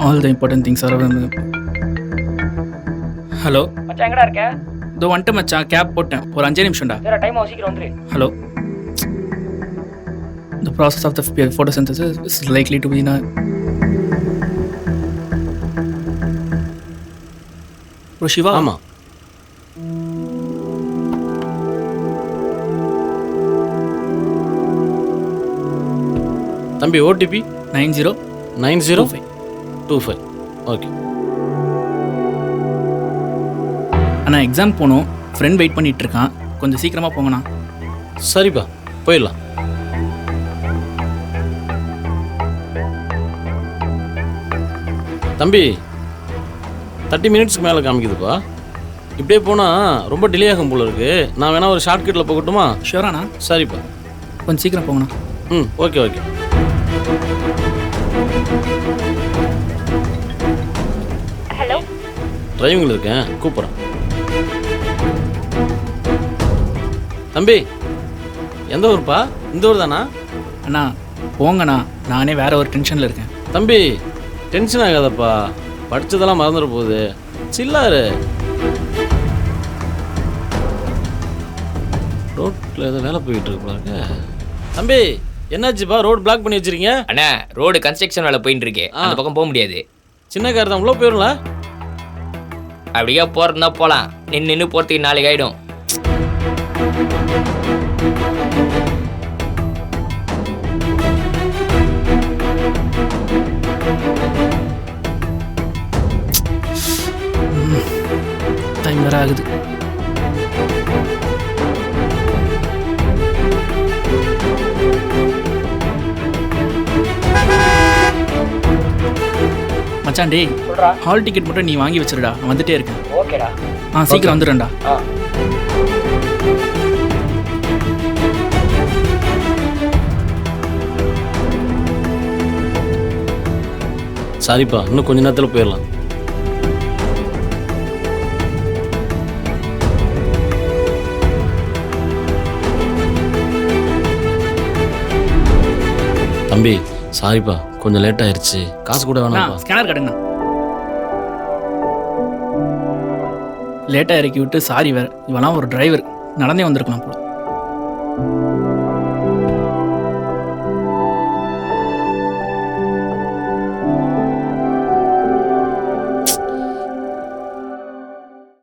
All the important things are. Hello மச்சான் எங்கடா இருக்க? இதோ வந்துட்டு மச்சான், கேப் போட்டேன், ஒரு 5 நிமிஷம்டா. சரி டைம் ஆகும், சீக்கிரம் வந்துரு. Hello, the process of the photosynthesis is likely to be in a Shiva. ஆமாம், தம்பி ஓடிபி 9025. ஓகே அண்ணா எக்ஸாம் போகணும், ஃப்ரெண்ட் வெயிட் பண்ணிட்டு இருக்கான், கொஞ்சம் சீக்கிரமாக போங்கண்ணா. சரிப்பா, போயிடலாம். தம்பி 30 மினிட்ஸ்க்கு மேலே காமிக்குதுப்பா. இப்படியே போனால் ரொம்ப டிலே ஆகும் போல இருக்கு. நான் வேணா ஒரு ஷார்ட்கட்டில் போகட்டுமா? ஷூராண்ணா, சரிப்பா, கொஞ்சம் சீக்கிரம் போங்கண்ணா. ம், ஓகே ஓகே. ஹலோ, டிரைவிங்கில் இருக்கேன், கூப்பிட்றேன். தம்பி எந்த ஊருப்பா? இந்த ஊர் தானா? அண்ணா போங்கண்ணா, நானே வேற ஒரு டென்ஷனில் இருக்கேன். தம்பி டென்ஷன் ஆகாதப்பா, படித்ததெல்லாம் மறந்துட போகுது, சில்லாரு. ரோட்டில் ஏதோ வேலை போயிட்டு இருக்கு. தம்பி என்னாச்சுப்பா, ரோடு பிளாக் பண்ணி வச்சிருக்கீங்க? அண்ணா ரோடு கன்ஸ்ட்ரக்ஷன் வேலை போயிட்டு இருக்கு, அந்த பக்கம் போக முடியாது. சின்ன கார் தான், உள்ள போயிடல. அப்படியே போறதுனா போலாம், நின்று போறதுக்கு 4 ஆயிடும். டைம் வேற ஆகுது. மச்சான் டேய், சொல்றா. ஹால் டிக்கெட் மட்டும் நீ வாங்கி வச்சிருடா, நான் வந்துட்டே இருக்கேன். ஓகேடா. சீக்கிரம் வந்துடுறேன்டா. சாரிப்பா, இன்னும் கொஞ்ச நேரத்தில் போயிடலாம். தம்பி சாரிப்பா, கொஞ்சம் லேட் ஆயிடுச்சு, காசு கூட வேணாம்ப்பா. ஸ்கேனர் கட்டுங்கண்ணா. லேட்டாக இறக்கி விட்டு சாரி வேற. இவெல்லாம் ஒரு டிரைவர், நடந்தே வந்திருக்கலாம் போல.